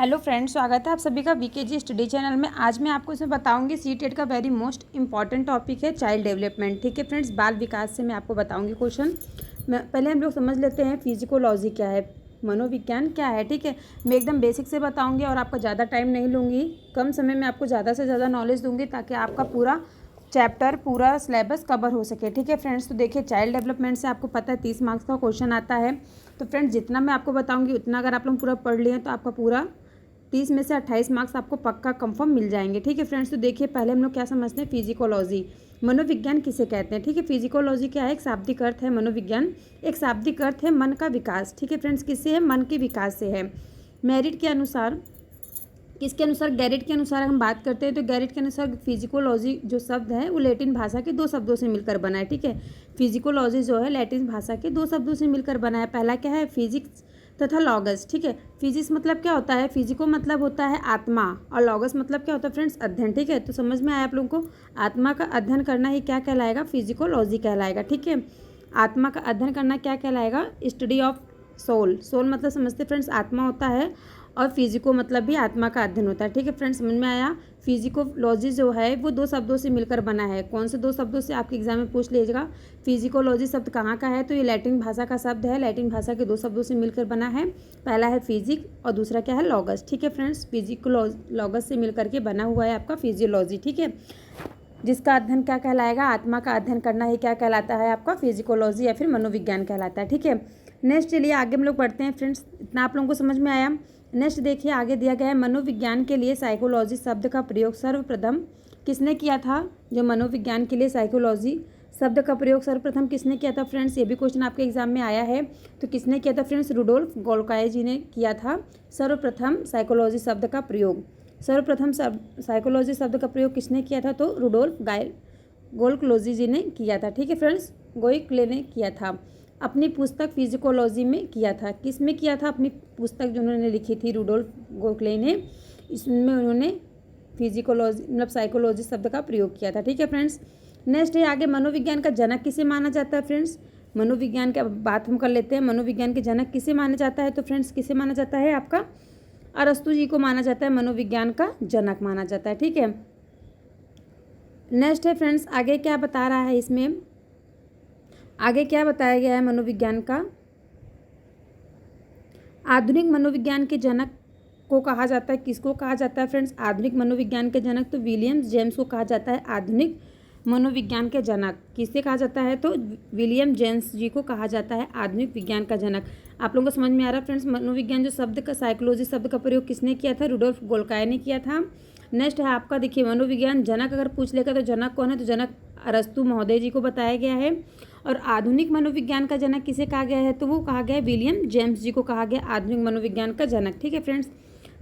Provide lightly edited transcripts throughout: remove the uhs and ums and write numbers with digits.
Hello friends, स्वागत है आप सभी का वीकेजी स्टडी चैनल में। आज मैं आपको इसमें बताऊंगी सीटेट का वेरी मोस्ट इंपॉर्टेंट टॉपिक है चाइल्ड डेवलपमेंट। ठीक है फ्रेंड्स, बाल विकास से मैं आपको बताऊंगी क्वेश्चन। पहले हम लोग समझ लेते हैं फिजिकोलॉजी क्या है, मनोविज्ञान क्या है। ठीक है, मैं एकदम बेसिक से बताऊँगी और आपका ज़्यादा टाइम नहीं लूँगी, कम समय में आपको ज़्यादा से ज़्यादा नॉलेज दूँगी ताकि आपका पूरा चैप्टर पूरा सिलेबस कवर हो सके। ठीक है फ्रेंड्स, तो देखिए चाइल्ड डेवलपमेंट से आपको पता है 30 मार्क्स का क्वेश्चन आता है। तो फ्रेंड्स जितना मैं आपको बताऊंगी उतना अगर आप लोग पूरा पढ़ लिए तो आपका पूरा 30 में से 28 मार्क्स आपको पक्का कंफर्म मिल जाएंगे। ठीक है फ्रेंड्स, तो देखिए पहले हम लोग क्या समझते हैं फिजिकोलॉजी, मनोविज्ञान किसे कहते हैं। ठीक है, फिजिकोलॉजी क्या है, एक शाब्दिक अर्थ है। मनोविज्ञान एक शाब्दिक अर्थ है मन का विकास। ठीक है फ्रेंड्स, किससे है, मन के विकास से है। मेरिट के अनुसार, किसके अनुसार, गैरिट के अनुसार हम बात करते हैं तो गैरिट के अनुसार फिजिकोलॉजी जो शब्द है वो लैटिन भाषा के दो शब्दों से मिलकर बना है। ठीक है, फिजिकोलॉजी जो है लैटिन भाषा के दो शब्दों से मिलकर बना है। पहला क्या है, फिजिक्स तथा लॉगस। ठीक है, फिजिक्स मतलब क्या होता है, फिजिको मतलब होता है आत्मा, और लॉगस मतलब क्या होता है फ्रेंड्स, अध्ययन। ठीक है, तो समझ में आया आप लोगों को, आत्मा का अध्ययन करना ही क्या कहलाएगा, फिजिकोलॉजी कहलाएगा। ठीक है, आत्मा का अध्ययन करना क्या कहलाएगा, स्टडी ऑफ सोल। सोल मतलब समझते फ्रेंड्स आत्मा होता है, और फिजिको मतलब भी आत्मा का अध्ययन होता है। ठीक है फ्रेंड्स, समझ में आया। फिजिकोलॉजी जो है वो दो शब्दों से मिलकर बना है। कौन से दो शब्दों से, आपके एग्जाम में पूछ लीजिएगा फिजिकोलॉजी शब्द कहाँ का है, तो ये लैटिन भाषा का शब्द है। लैटिन भाषा के दो शब्दों से मिलकर बना है, पहला है फिजिक और दूसरा क्या है, लॉगस। ठीक है फ्रेंड्स, लॉगस से मिलकर के बना हुआ है आपका फिजियोलॉजी। ठीक है, जिसका अध्ययन क्या कहलाएगा, आत्मा का अध्ययन करना ही क्या कहलाता है आपका, फिजिकोलॉजी या फिर मनोविज्ञान कहलाता है। ठीक है, नेक्स्ट चलिए आगे हम लोग बढ़ते हैं फ्रेंड्स, इतना आप लोगों को समझ में आया। नेक्स्ट देखिए आगे दिया गया है, मनोविज्ञान के लिए साइकोलॉजी शब्द का प्रयोग सर्वप्रथम किसने किया था। जो मनोविज्ञान के लिए साइकोलॉजी शब्द का प्रयोग सर्वप्रथम किसने किया था फ्रेंड्स, ये भी क्वेश्चन आपके एग्जाम में आया है। तो किसने किया था फ्रेंड्स, रुडोल्फ गोल्काई जी ने किया था सर्वप्रथम साइकोलॉजी शब्द का प्रयोग। सर्वप्रथम साइकोलॉजी शब्द का प्रयोग किसने किया था, तो रुडोल्फ गोल्कलोजी जी ने किया था। ठीक है फ्रेंड्स, गोइक्ले ने किया था, अपनी पुस्तक फिजिकोलॉजी में किया था। किस में किया था, अपनी पुस्तक जो उन्होंने लिखी थी रुडोल्फ गोखले ने, इसमें उन्होंने फिजिकोलॉजी मतलब साइकोलॉजी शब्द का प्रयोग किया था। ठीक है फ्रेंड्स, नेक्स्ट है आगे, मनोविज्ञान का जनक किसे माना जाता है फ्रेंड्स। मनोविज्ञान का बात हम कर लेते हैं, मनोविज्ञान के जनक किसे माना जाता है, तो फ्रेंड्स किसे माना जाता है, आपका अरस्तु जी को माना जाता है, मनोविज्ञान का जनक माना जाता है। ठीक है, नेक्स्ट है फ्रेंड्स आगे क्या बता रहा है, इसमें आगे क्या बताया गया है मनोविज्ञान का, आधुनिक मनोविज्ञान के जनक को कहा जाता है, किसको कहा जाता है फ्रेंड्स, आधुनिक मनोविज्ञान के जनक तो विलियम जेम्स को कहा जाता है। आधुनिक मनोविज्ञान के जनक किसे कहा जाता है, तो विलियम जेम्स जी को कहा जाता है आधुनिक विज्ञान का जनक। आप लोगों को समझ में आ रहा है फ्रेंड्स, मनोविज्ञान जो शब्द का साइकोलॉजी शब्द का प्रयोग किसने किया था, रुडोल्फ गोल्काई ने किया था। नेक्स्ट है आपका देखिए, मनोविज्ञान जनक अगर पूछ लेगा तो जनक कौन है, तो जनक अरस्तु महोदय जी को बताया गया है। और आधुनिक मनोविज्ञान का जनक किसे कहा गया है, तो वो कहा गया है विलियम जेम्स जी को कहा गया आधुनिक मनोविज्ञान का जनक। ठीक है फ्रेंड्स,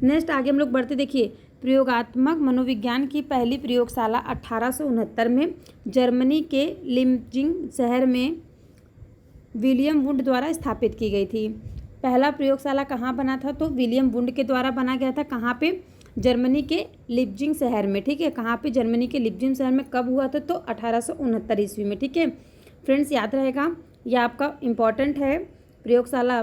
नेक्स्ट आगे हम लोग बढ़ते, देखिए प्रयोगात्मक मनोविज्ञान की पहली प्रयोगशाला 1869 में जर्मनी के लिप्जिंग शहर में विलियम वुंड द्वारा स्थापित की गई थी। पहला प्रयोगशाला कहाँ बना था, तो विलियम वुंड के द्वारा बना गया था। कहाँ पे, जर्मनी के लिप्जिंग शहर में। ठीक है, कहाँ पे, जर्मनी के लिप्जिंग शहर में। कब हुआ था, तो 1869 ईस्वी में। ठीक है फ्रेंड्स, याद रहेगा, यह आपका इम्पॉर्टेंट है। प्रयोगशाला,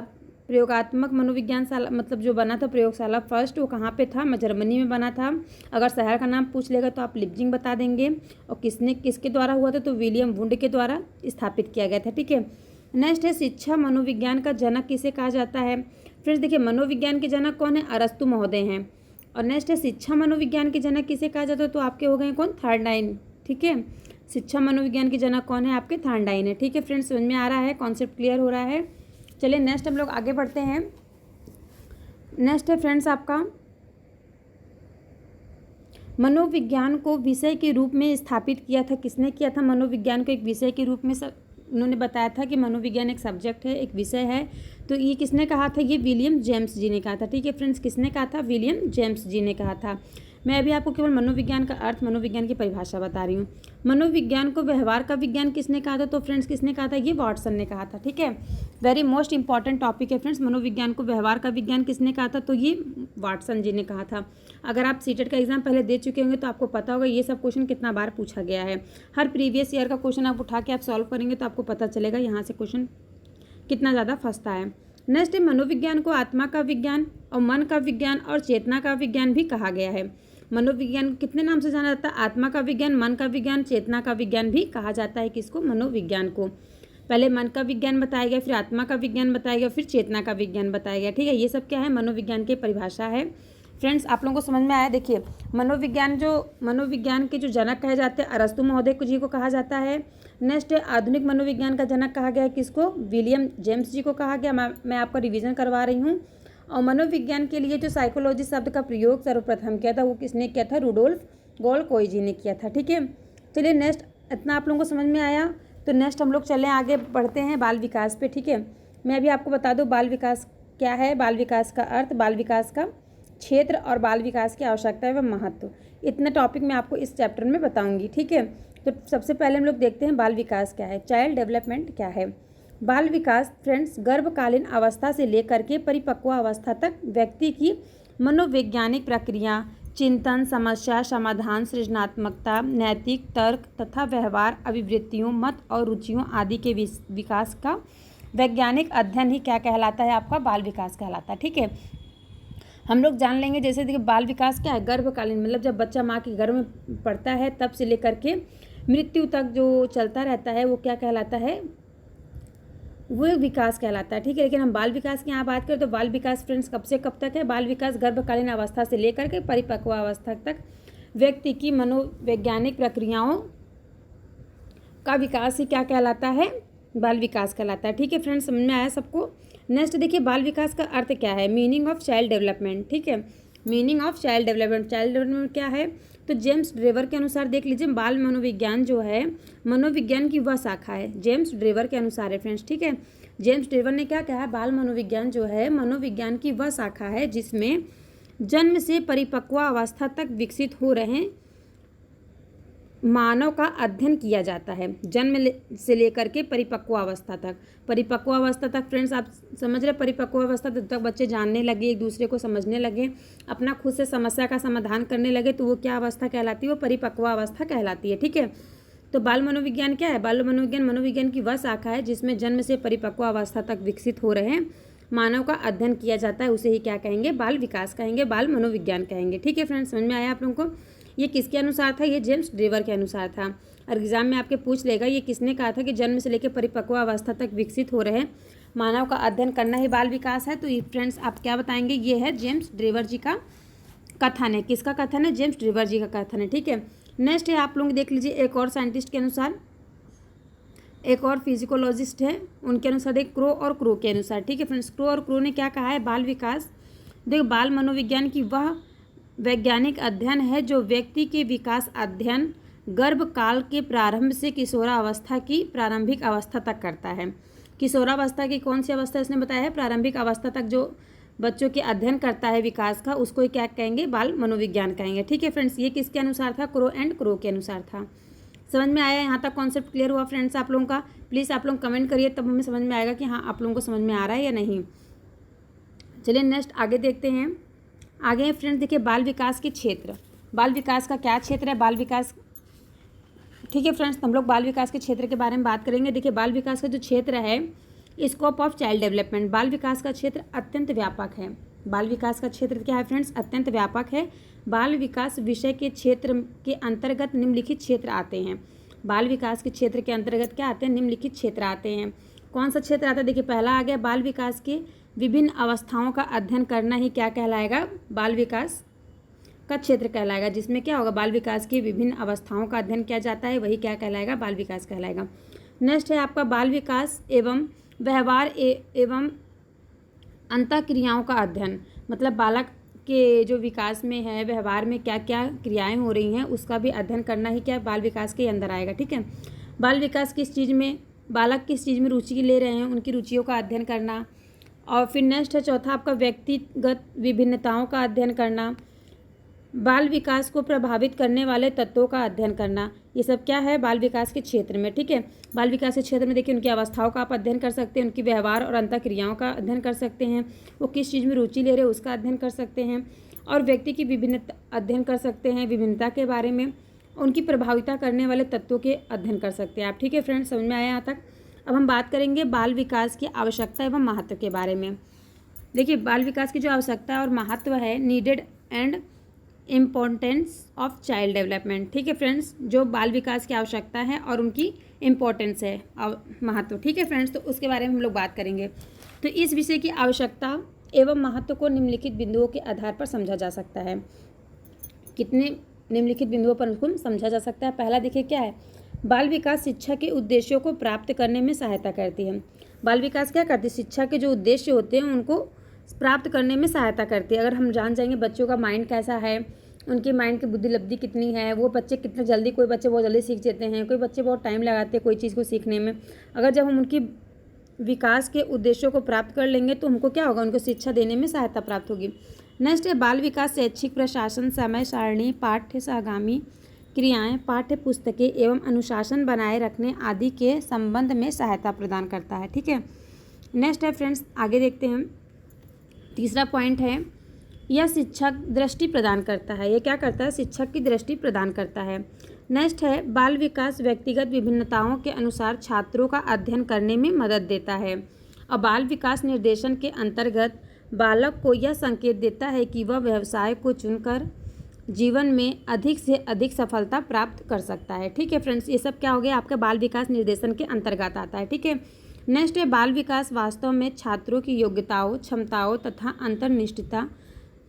प्रयोगात्मक मनोविज्ञान शाला मतलब जो बना था प्रयोगशाला फर्स्ट, वो कहाँ पे था, जर्मनी में बना था। अगर शहर का नाम पूछ लेगा तो आप लिप्जिंग बता देंगे, और किसके द्वारा हुआ था, तो विलियम वुंड के द्वारा स्थापित किया गया था। ठीक है, नेक्स्ट है शिक्षा मनोविज्ञान का जनक किसे कहा जाता है फ्रेंड्स। देखिए मनोविज्ञान के जनक कौन है, अरस्तु महोदय हैं। और नेक्स्ट है शिक्षा मनोविज्ञान के जनक किसे कहा जाता है, तो आपके हो गए कौन, थर्नडाइन। ठीक है, शिक्षा मनोविज्ञान के जनक कौन है, आपके थर्नडाइन है। ठीक है फ्रेंड्स, समझ में आ रहा है, कॉन्सेप्ट क्लियर हो रहा है। चलिए नेक्स्ट हम लोग आगे बढ़ते हैं। नेक्स्ट है फ्रेंड्स आपका, मनोविज्ञान को विषय के रूप में स्थापित किया था, किसने किया था, मनोविज्ञान को एक विषय के रूप में उन्होंने बताया था कि मनोविज्ञान एक सब्जेक्ट है, एक विषय है। तो ये किसने कहा था, ये विलियम जेम्स जी ने कहा था। ठीक है फ्रेंड्स, किसने कहा था, विलियम जेम्स जी ने कहा था। मैं अभी आपको केवल मनोविज्ञान का अर्थ, मनोविज्ञान की परिभाषा बता रही हूँ। मनोविज्ञान को व्यवहार का विज्ञान किसने कहा था, तो फ्रेंड्स किसने कहा था, ये वाटसन ने कहा था। ठीक है, वेरी मोस्ट इंपॉर्टेंट टॉपिक है फ्रेंड्स, मनोविज्ञान को व्यवहार का विज्ञान किसने कहा था, तो ये वाटसन जी ने कहा था। अगर आप सीटेट का एग्जाम पहले दे चुके होंगे तो आपको पता होगा ये सब क्वेश्चन कितना बार पूछा गया है। हर प्रीवियस ईयर का क्वेश्चन आप उठा के आप सॉल्व करेंगे तो आपको पता चलेगा यहाँ से क्वेश्चन कितना ज़्यादा फंसता है। नेक्स्ट है मनोविज्ञान को आत्मा का विज्ञान और मन का विज्ञान और चेतना का विज्ञान भी कहा गया है। मनोविज्ञान कितने नाम से जाना जाता है? आत्मा का विज्ञान, मन का विज्ञान, चेतना का विज्ञान भी कहा जाता है किसको? मनोविज्ञान को। पहले मन का विज्ञान बताया गया, फिर आत्मा का विज्ञान बताया गया, फिर चेतना का विज्ञान बताया गया। ठीक है, ये सब क्या है? मनोविज्ञान की परिभाषा है। फ्रेंड्स, आप लोगों को समझ में आया? देखिए, मनोविज्ञान के जो जनक कहे जाते हैं अरस्तु महोदय जी को कहा जाता है। नेक्स्ट है आधुनिक मनोविज्ञान का जनक कहा गया है किसको? विलियम जेम्स जी को कहा गया। मैं आपका रिवीजन करवा रही हूँ। और मनोविज्ञान के लिए जो साइकोलॉजी शब्द का प्रयोग सर्वप्रथम किया था वो किसने किया था? रुडोल्फ गोल्कोई जी ने किया था। ठीक है, चलिए नेक्स्ट, इतना आप लोगों को समझ में आया तो नेक्स्ट हम लोग चलें आगे बढ़ते हैं बाल विकास पे। ठीक है, मैं अभी आपको बता दूं बाल विकास क्या है, बाल विकास का अर्थ, बाल विकास का क्षेत्र और बाल विकास की आवश्यकता व महत्व। इतना टॉपिक मैं आपको इस चैप्टर में बताऊंगी। ठीक है, तो सबसे पहले हम लोग देखते हैं बाल विकास क्या है, चाइल्ड डेवलपमेंट क्या है। बाल विकास फ्रेंड्स गर्भकालीन अवस्था से लेकर के परिपक्व अवस्था तक व्यक्ति की मनोवैज्ञानिक प्रक्रिया, चिंतन, समस्या समाधान, सृजनात्मकता, नैतिक तर्क तथा व्यवहार, अभिवृत्तियों, मत और रुचियों आदि के विकास का वैज्ञानिक अध्ययन ही क्या कहलाता है? आपका बाल विकास कहलाता है। ठीक है, हम लोग जान लेंगे। जैसे देखिए बाल विकास क्या है? गर्भकालीन मतलब जब बच्चा माँ के गर्भ में पड़ता है तब से लेकर के मृत्यु तक जो चलता रहता है वो क्या कहलाता है? वो विकास कहलाता है। ठीक है, लेकिन हम बाल विकास की यहाँ बात करें तो बाल विकास फ्रेंड्स कब से कब तक है? बाल विकास गर्भकालीन अवस्था से लेकर के परिपक्व अवस्था तक व्यक्ति की मनोवैज्ञानिक प्रक्रियाओं का विकास ही क्या कहलाता है? बाल विकास कहलाता है। ठीक है फ्रेंड्स, समझ में आया सबको? नेक्स्ट देखिए बाल विकास का अर्थ क्या है, मीनिंग ऑफ चाइल्ड डेवलपमेंट। ठीक है, meaning of child development, child development क्या है? तो जेम्स ड्रेवर के अनुसार देख लीजिए, बाल मनोविज्ञान जो है मनोविज्ञान की वह शाखा है, जेम्स ड्रेवर के अनुसार है फ्रेंड्स। ठीक है, जेम्स ड्रेवर ने क्या कहा? बाल मनोविज्ञान जो है मनोविज्ञान की वह शाखा है जिसमें जन्म से परिपक्व अवस्था तक विकसित हो रहे मानव का अध्ययन किया जाता है। जन्म से लेकर के परिपक्व अवस्था तक, परिपक्व अवस्था तक फ्रेंड्स आप समझ रहे, परिपक्व अवस्था तक बच्चे जानने लगे, एक दूसरे को समझने लगे, अपना खुद से समस्या का समाधान करने लगे, तो वो क्या अवस्था कहलाती है? वो परिपक्व अवस्था कहलाती है। ठीक है, तो बाल मनोविज्ञान क्या है? बाल मनोविज्ञान मनोविज्ञान की वह शाखा है जिसमें जन्म से परिपक्व अवस्था तक विकसित हो रहे मानव का अध्ययन किया जाता है, उसे ही क्या कहेंगे? बाल विकास कहेंगे, बाल मनोविज्ञान कहेंगे। ठीक है फ्रेंड्स, समझ में आया आप लोगों को? ये किसके अनुसार था? ये जेम्स ड्रेवर के अनुसार था। और एग्जाम में आपके पूछ लेगा ये किसने कहा था कि जन्म से लेकर परिपक्व अवस्था तक विकसित हो रहे मानव का अध्ययन करना ही बाल विकास है। तो ये फ्रेंड्स आप क्या बताएंगे? ये है जेम्स ड्रेवर जी का कथन है। किसका कथन है? जेम्स ड्रेवर जी का कथन है। ठीक है, नेक्स्ट है आप लोग देख लीजिए, एक और साइंटिस्ट के अनुसार, एक और फिजिकोलॉजिस्ट है, उनके अनुसार देख क्रो और क्रो के अनुसार। ठीक है फ्रेंड्स, क्रो और क्रो ने क्या कहा है? बाल विकास देखो बाल मनोविज्ञान की वह वैज्ञानिक अध्ययन है जो व्यक्ति के विकास अध्ययन गर्भकाल के प्रारंभ से किशोरावस्था की प्रारंभिक अवस्था तक करता है। किशोरावस्था की कौन सी अवस्था इसने बताया है? प्रारंभिक अवस्था तक जो बच्चों के अध्ययन करता है विकास का, उसको ही क्या कहेंगे? बाल मनोविज्ञान कहेंगे। ठीक है फ्रेंड्स, ये किसके अनुसार था? क्रो एंड क्रो के अनुसार था। समझ में आया? यहाँ तक कॉन्सेप्ट क्लियर हुआ फ्रेंड्स आप लोगों का? प्लीज़ आप लोग कमेंट करिए, तब हमें समझ में आएगा कि हाँ आप लोगों को समझ में आ रहा है या नहीं। चलिए नेक्स्ट आगे देखते हैं। आगे फ्रेंड्स देखिए बाल विकास के क्षेत्र, बाल विकास का क्या क्षेत्र है? बाल विकास, ठीक है फ्रेंड्स, हम लोग बाल विकास के क्षेत्र के बारे में बात करेंगे। देखिए बाल विकास का जो क्षेत्र है, स्कोप ऑफ चाइल्ड डेवलपमेंट, बाल विकास का क्षेत्र अत्यंत व्यापक है। बाल विकास का क्षेत्र क्या है फ्रेंड्स? अत्यंत व्यापक है। बाल विकास विषय के क्षेत्र के अंतर्गत निम्नलिखित क्षेत्र आते हैं। बाल विकास के क्षेत्र के अंतर्गत क्या आते हैं? निम्नलिखित क्षेत्र आते हैं। कौन सा क्षेत्र आता है? देखिए पहला आ गया बाल विकास के विभिन्न अवस्थाओं का अध्ययन करना ही क्या कहलाएगा? बाल विकास का क्षेत्र कहलाएगा, जिसमें क्या होगा? बाल विकास की विभिन्न अवस्थाओं का अध्ययन किया जाता है, वही क्या कहलाएगा? बाल विकास कहलाएगा। नेक्स्ट है आपका बाल विकास एवं व्यवहार एवं अंतःक्रियाओं का अध्ययन, मतलब बालक के जो विकास में है, व्यवहार में क्या क्या क्रियाएं हो रही हैं, उसका भी अध्ययन करना ही क्या बाल विकास के अंदर आएगा। ठीक है, बाल विकास किस चीज़ में, बालक किस चीज़ में रुचि ले रहे हैं, उनकी रुचियों का अध्ययन करना। और फिर नेक्स्ट है चौथा आपका व्यक्तिगत विभिन्नताओं का अध्ययन करना, बाल विकास को प्रभावित करने वाले तत्वों का अध्ययन करना। ये सब क्या है? बाल विकास के क्षेत्र में। ठीक है, बाल विकास के क्षेत्र में देखिए उनकी अवस्थाओं का आप अध्ययन कर सकते हैं, उनकी व्यवहार और अंतःक्रियाओं का अध्ययन कर सकते हैं, वो किस चीज़ में रुचि ले रहे हैं उसका अध्ययन कर सकते हैं, और व्यक्ति की विभिन्नता अध्ययन कर सकते हैं, विभिन्नता के बारे में, उनकी प्रभाविता करने वाले तत्वों के अध्ययन कर सकते हैं आप। ठीक है फ्रेंड्स, समझ में आया यहाँ तक? अब हम बात करेंगे बाल विकास की आवश्यकता एवं महत्व के बारे में। देखिए, बाल विकास की जो आवश्यकता और महत्व है, needed and importance of child development. ठीक है फ्रेंड्स, जो बाल विकास की आवश्यकता है और उनकी इम्पोर्टेंस है और महत्व। ठीक है फ्रेंड्स, तो उसके बारे में हम लोग बात करेंगे। तो इस विषय की आवश्यकता एवं महत्व को निम्नलिखित बिंदुओं के आधार पर समझा जा सकता है। कितने निम्नलिखित बिंदुओं पर उसको समझा जा सकता है? पहला देखिए क्या है, बाल विकास शिक्षा के उद्देश्यों को प्राप्त करने में सहायता करती है। बाल विकास क्या करती है? शिक्षा के जो उद्देश्य होते हैं उनको प्राप्त करने में सहायता करती है। अगर हम जान जाएंगे बच्चों का माइंड कैसा है, उनकी माइंड की बुद्धि लब्धि कितनी है, वो बच्चे कितने जल्दी, कोई बच्चे बहुत जल्दी सीख जाते हैं, कोई बच्चे बहुत टाइम लगाते हैं कोई चीज़ को सीखने में। अगर जब हम उनकी विकास के उद्देश्यों को प्राप्त कर लेंगे तो हमको क्या होगा, उनको शिक्षा देने में सहायता प्राप्त होगी। नेक्स्ट है बाल विकास शैक्षिक प्रशासन, समय सारणी, पाठ्य सहगामी क्रियाएं, पाठ्य पुस्तकें एवं अनुशासन बनाए रखने आदि के संबंध में सहायता प्रदान करता है। ठीक है, नेक्स्ट है फ्रेंड्स, आगे देखते हैं। तीसरा पॉइंट है, यह शिक्षक दृष्टि प्रदान करता है। ये क्या करता है? शिक्षक की दृष्टि प्रदान करता है। नेक्स्ट है बाल विकास व्यक्तिगत विभिन्नताओं के अनुसार छात्रों का अध्ययन करने में मदद देता है। और बाल विकास निर्देशन के अंतर्गत बालक को यह संकेत देता है कि वह व्यवसाय को चुनकर जीवन में अधिक से अधिक सफलता प्राप्त कर सकता है। ठीक है फ्रेंड्स, ये सब क्या हो गया, आपका बाल विकास निर्देशन के अंतर्गत आता है। ठीक है, नेक्स्ट है बाल विकास वास्तव में छात्रों की योग्यताओं, क्षमताओं तथा अंतर्निष्ठता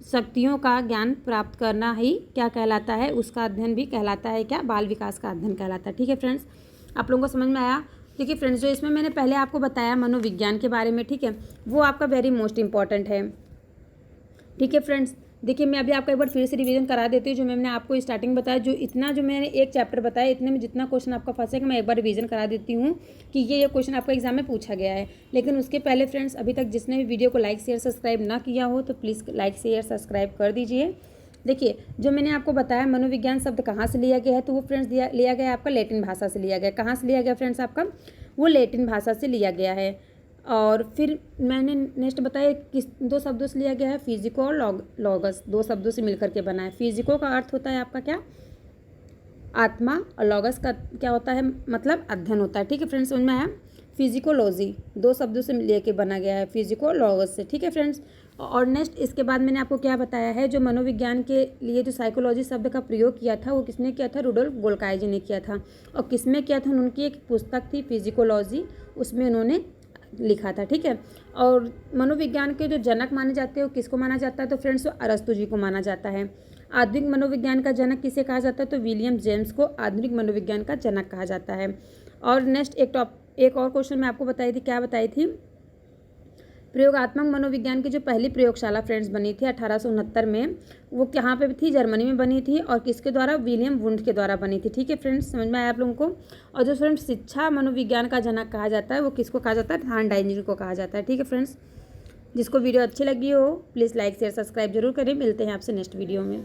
शक्तियों का ज्ञान प्राप्त करना ही क्या कहलाता है, उसका अध्ययन भी कहलाता है। क्या? बाल विकास का अध्ययन कहलाता है। ठीक है फ्रेंड्स, आप लोगों को समझ में आया? देखिए फ्रेंड्स, जो इसमें मैंने पहले आपको बताया मनोविज्ञान के बारे में, ठीक है, वो आपका वेरी मोस्ट इंपॉर्टेंट है। ठीक है फ्रेंड्स, देखिए मैं अभी आपका एक बार फिर से रिवीजन करा देती हूँ। जो मैंने आपको स्टार्टिंग बताया, जो मैंने एक चैप्टर बताया, इतने में जितना क्वेश्चन आपका फंसेगा मैं एक बार रिवीजन करा देती हूँ कि ये क्वेश्चन आपका एग्जाम में पूछा गया है। लेकिन उसके पहले फ्रेंड्स, अभी तक जिसने भी वीडियो को लाइक शेयर सब्सक्राइब ना किया हो तो प्लीज़ लाइक शेयर सब्सक्राइब कर दीजिए। देखिए, जो मैंने आपको बताया मनोविज्ञान शब्द कहाँ से लिया गया है, तो वो फ्रेंड्स लिया गया आपका लैटिन भाषा से लिया गया। कहाँ से लिया गया फ्रेंड्स? आपका वो लैटिन भाषा से लिया गया है। और फिर मैंने नेक्स्ट बताया किस दो शब्दों से लिया गया है, फिजिको और लॉगस, दो शब्दों से मिलकर के बना है। फिजिको का अर्थ होता है आपका क्या? आत्मा, और लॉगस का क्या होता है? मतलब अध्ययन होता है। ठीक है फ्रेंड्स, समझ में आया? फिजिकोलॉजी दो शब्दों से लेके बना गया है, फिजिको लॉगस से। ठीक है फ्रेंड्स, और नेक्स्ट इसके बाद मैंने आपको क्या बताया है, जो मनोविज्ञान के लिए जो साइकोलॉजी शब्द का प्रयोग किया था वो किसने किया था? रुडोल्फ गोल्काई जी ने किया था। और किसमें किया था? उनकी एक पुस्तक थी फिजिकोलॉजी, उसमें उन्होंने लिखा था। ठीक है, और मनोविज्ञान के जो जनक माने जाते हैं वो किसको माना जाता है? तो फ्रेंड्स वो अरस्तु जी को माना जाता है। आधुनिक मनोविज्ञान का जनक किसे कहा जाता है? तो विलियम जेम्स को आधुनिक मनोविज्ञान का जनक कहा जाता है। और नेक्स्ट एक और क्वेश्चन मैं आपको बताई थी, क्या बताई थी? प्रयोगात्मक मनोविज्ञान की जो पहली प्रयोगशाला फ्रेंड्स बनी थी 1869 में, वो कहाँ पे थी? जर्मनी में बनी थी। और किसके द्वारा? विलियम वुंड के द्वारा बनी थी। ठीक है फ्रेंड्स, समझ में आया आप लोगों को? और जो फ्रेंड्स शिक्षा मनोविज्ञान का जनक कहा जाता है वो किसको कहा जाता है? थॉर्नडाइक को कहा जाता है। ठीक है फ्रेंड्स, जिसको वीडियो अच्छी लगी हो प्लीज़ लाइक शेयर सब्सक्राइब जरूर करें। मिलते हैं आपसे नेक्स्ट वीडियो में।